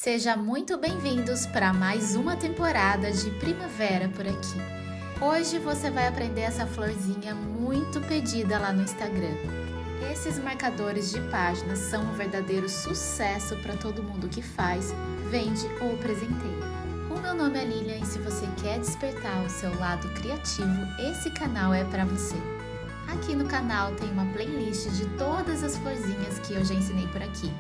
Seja muito bem-vindos para mais uma temporada de primavera por aqui. Hoje você vai aprender essa florzinha muito pedida lá no Instagram. Esses marcadores de páginas são um verdadeiro sucesso para todo mundo que faz, vende ou presenteia. O meu nome é Lilian e se você quer despertar o seu lado criativo, esse canal é para você. Aqui no canal tem uma playlist de todas as florzinhas que eu já ensinei por aqui.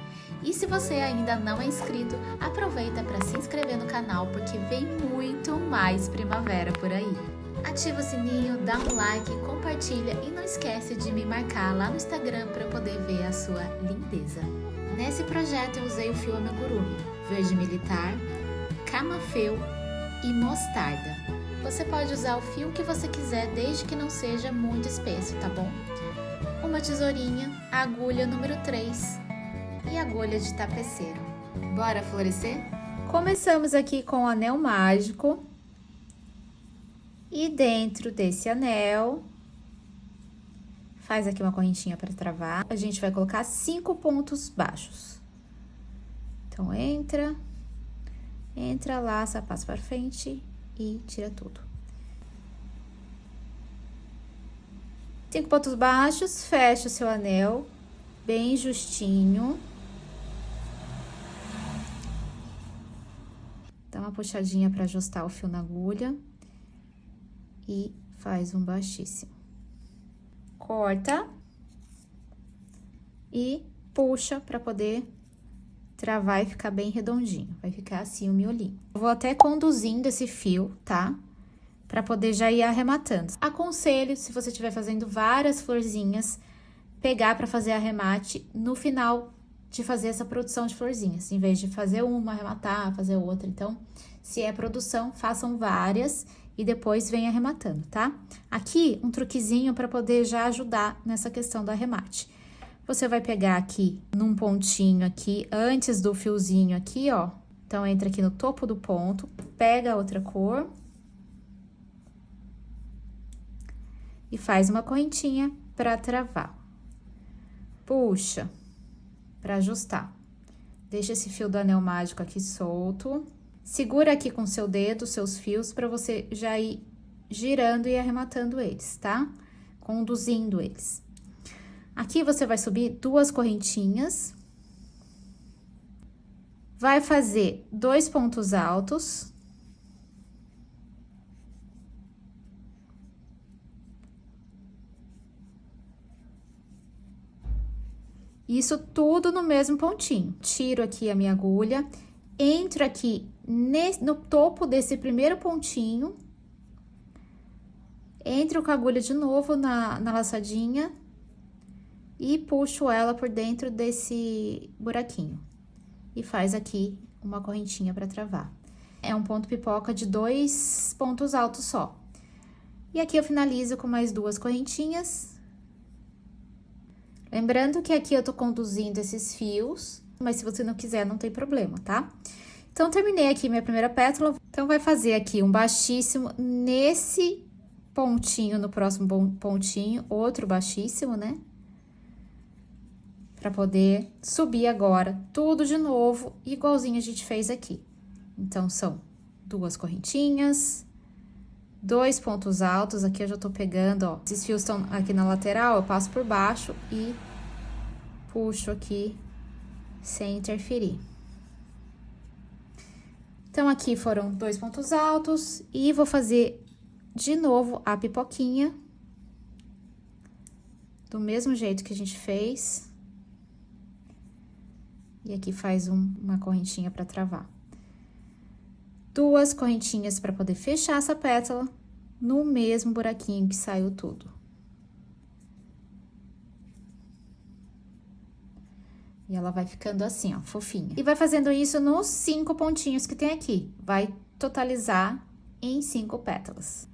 E se você ainda não é inscrito, aproveita para se inscrever no canal porque vem muito mais primavera por aí. Ativa o sininho, dá um like, compartilha e não esquece de me marcar lá no Instagram para eu poder ver a sua lindeza. Nesse projeto eu usei o fio amigurumi, verde militar, camafeu e mostarda. Você pode usar o fio que você quiser desde que não seja muito espesso, tá bom? Uma tesourinha, a agulha número 3 e agulha de tapeceiro. Bora florescer? Começamos aqui com o anel mágico. E dentro desse anel, faz aqui uma correntinha para travar. A gente vai colocar 5 pontos baixos. Então, entra, laça, passa para frente e tira tudo. 5 pontos baixos, fecha o seu anel bem justinho. Dá uma puxadinha para ajustar o fio na agulha e faz um baixíssimo. Corta e puxa para poder travar e ficar bem redondinho. Vai ficar assim o miolinho. Eu vou até conduzindo esse fio, tá? Para poder já ir arrematando. Aconselho, se você estiver fazendo várias florzinhas, pegar para fazer arremate no final de fazer essa produção de florzinhas, em vez de fazer uma, arrematar, fazer outra. Então, se é produção, façam várias e depois vem arrematando, tá? Aqui, um truquezinho para poder já ajudar nessa questão do arremate. Você vai pegar aqui, num pontinho aqui, antes do fiozinho aqui, ó. Então, entra aqui no topo do ponto, pega a outra cor e faz uma correntinha para travar. Puxa para ajustar. Deixa esse fio do anel mágico aqui solto. Segura aqui com seu dedo seus fios para você já ir girando e arrematando eles, tá? Conduzindo eles. Aqui você vai subir 2 correntinhas. Vai fazer 2 pontos altos. Isso tudo no mesmo pontinho. Tiro aqui a minha agulha, entro aqui no topo desse primeiro pontinho, entro com a agulha de novo na laçadinha e puxo ela por dentro desse buraquinho. E faz aqui uma correntinha para travar. É um ponto pipoca de 2 pontos altos só. E aqui eu finalizo com mais 2 correntinhas. Lembrando que aqui eu tô conduzindo esses fios, mas se você não quiser, não tem problema, tá? Então, terminei aqui minha primeira pétala. Então, vai fazer aqui um baixíssimo nesse pontinho, no próximo pontinho, outro baixíssimo, né? Pra poder subir agora tudo de novo, igualzinho a gente fez aqui. Então, são 2 correntinhas, 2 pontos altos, aqui eu já tô pegando, ó, esses fios estão aqui na lateral, eu passo por baixo e puxo aqui sem interferir. Então, aqui foram 2 pontos altos e vou fazer de novo a pipoquinha, do mesmo jeito que a gente fez. E aqui faz uma correntinha para travar. 2 correntinhas para poder fechar essa pétala no mesmo buraquinho que saiu tudo. E ela vai ficando assim, ó, fofinha. E vai fazendo isso nos 5 pontinhos que tem aqui. Vai totalizar em 5 pétalas.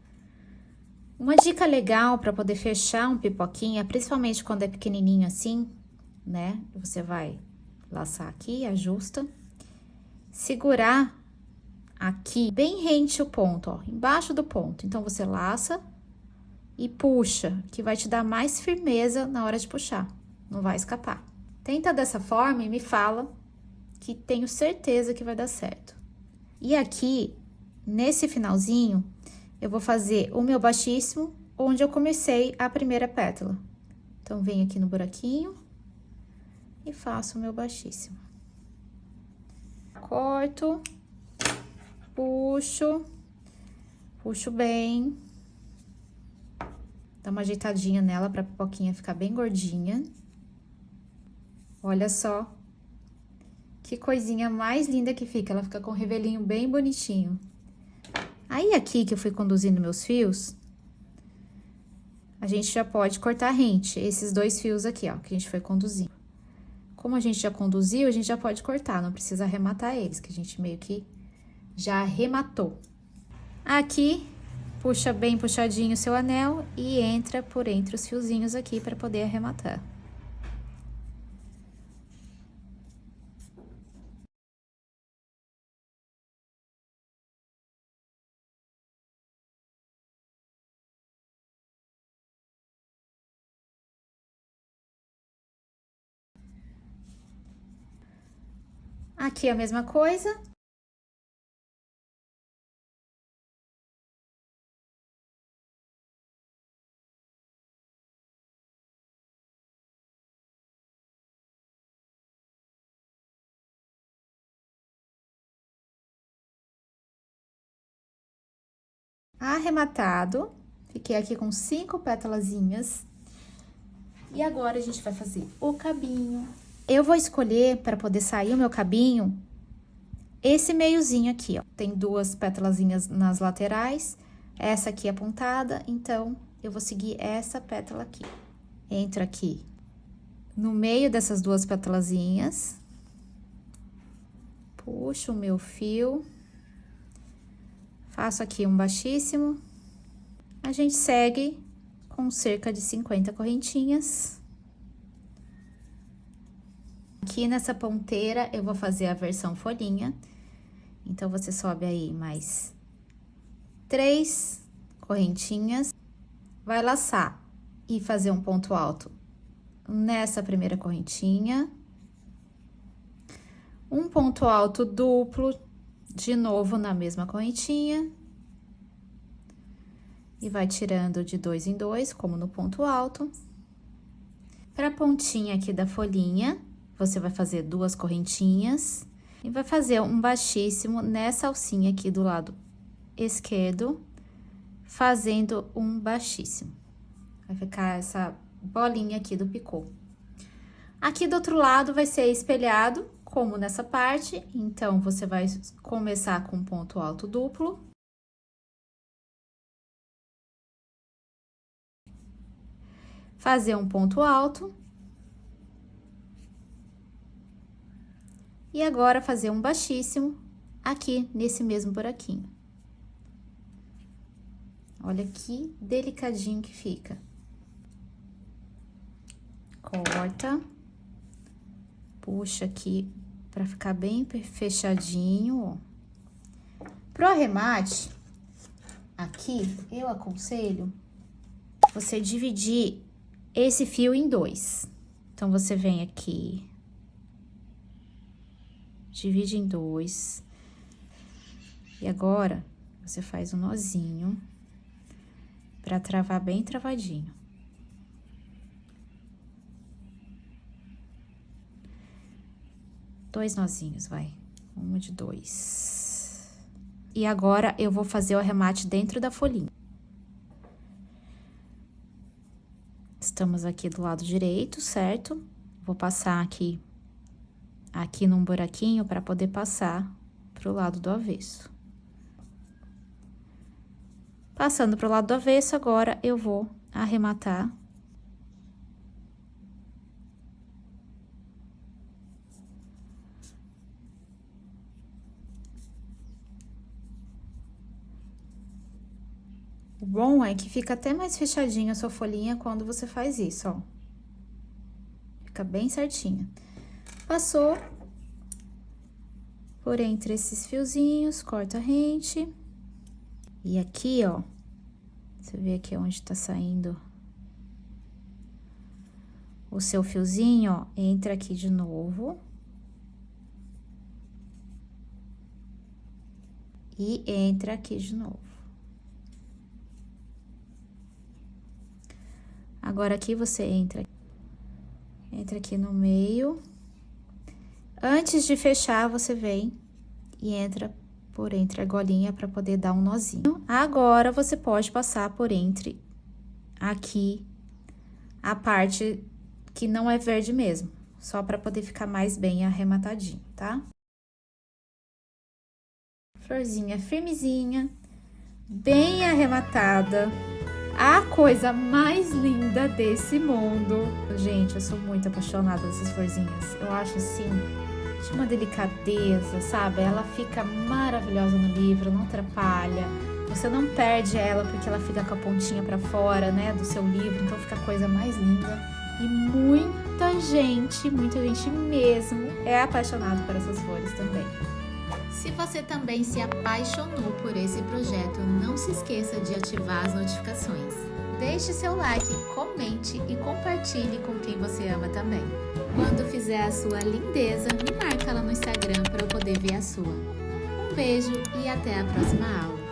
Uma dica legal para poder fechar um pipoquinha, principalmente quando é pequenininho assim, né? Você vai laçar aqui, ajusta. Segurar aqui, bem rente o ponto, ó, embaixo do ponto. Então, você laça e puxa, que vai te dar mais firmeza na hora de puxar. Não vai escapar. Tenta dessa forma e me fala que tenho certeza que vai dar certo. E aqui, nesse finalzinho, eu vou fazer o meu baixíssimo, onde eu comecei a primeira pétala. Então, venho aqui no buraquinho e faço o meu baixíssimo. Corto, puxo bem. Dá uma ajeitadinha nela pra pipoquinha ficar bem gordinha. Olha só que coisinha mais linda que fica. Ela fica com o revelinho bem bonitinho. Aí, aqui que eu fui conduzindo meus fios, a gente já pode cortar rente. Esses 2 fios aqui, ó, que a gente foi conduzindo. Como a gente já conduziu, a gente já pode cortar, não precisa arrematar eles, que a gente meio que já arrematou. Aqui, puxa bem puxadinho o seu anel e entra por entre os fiozinhos aqui para poder arrematar. Aqui a mesma coisa. Arrematado. Fiquei aqui com 5 pétalazinhas. E agora, a gente vai fazer o cabinho. Eu vou escolher, para poder sair o meu cabinho, esse meiozinho aqui, ó. Tem 2 pétalazinhas nas laterais, essa aqui é apontada, então, eu vou seguir essa pétala aqui. Entro aqui no meio dessas 2 pétalazinhas, puxo o meu fio, faço aqui um baixíssimo, a gente segue com cerca de 50 correntinhas. Aqui nessa ponteira, eu vou fazer a versão folhinha. Então, você sobe aí mais 3 correntinhas, vai laçar e fazer um ponto alto nessa primeira correntinha. Um ponto alto duplo, de novo na mesma correntinha. E vai tirando de 2 em 2, como no ponto alto. Pra pontinha aqui da folhinha, você vai fazer 2 correntinhas. E vai fazer um baixíssimo nessa alcinha aqui do lado esquerdo, fazendo um baixíssimo. Vai ficar essa bolinha aqui do picô. Aqui do outro lado vai ser espelhado, como nessa parte, então, você vai começar com ponto alto duplo. Fazer um ponto alto. E agora, fazer um baixíssimo aqui nesse mesmo buraquinho. Olha que delicadinho que fica. Corta. Puxa aqui pra ficar bem fechadinho, ó. Pro arremate, aqui, eu aconselho você dividir esse fio em 2. Então, você vem aqui, divide em 2. E agora, você faz um nozinho pra travar bem travadinho. Dois nozinhos, vai. Um de 2. E agora, eu vou fazer o arremate dentro da folhinha. Estamos aqui do lado direito, certo? Vou passar aqui num buraquinho para poder passar pro lado do avesso. Passando pro lado do avesso, agora eu vou arrematar. O bom é que fica até mais fechadinha a sua folhinha quando você faz isso, ó. Fica bem certinha. Passou por entre esses fiozinhos, corta a rente. E aqui, ó, você vê aqui onde tá saindo o seu fiozinho, ó, entra aqui de novo. e entra aqui de novo. Agora, aqui você entra aqui no meio. Antes de fechar, você vem e entra por entre a golinha para poder dar um nozinho. Agora, você pode passar por entre aqui a parte que não é verde mesmo, só para poder ficar mais bem arrematadinho, tá? Florzinha firmezinha, bem arrematada. A coisa mais linda desse mundo. Gente, eu sou muito apaixonada dessas florzinhas. Eu acho assim, de uma delicadeza, sabe? Ela fica maravilhosa no livro, não atrapalha. Você não perde ela porque ela fica com a pontinha pra fora, né, do seu livro. Então fica a coisa mais linda. E muita gente mesmo é apaixonada por essas flores também. Se você também se apaixonou por esse projeto, não se esqueça de ativar as notificações. Deixe seu like, comente e compartilhe com quem você ama também. Quando fizer a sua lindeza, me marca lá no Instagram para eu poder ver a sua. Um beijo e até a próxima aula!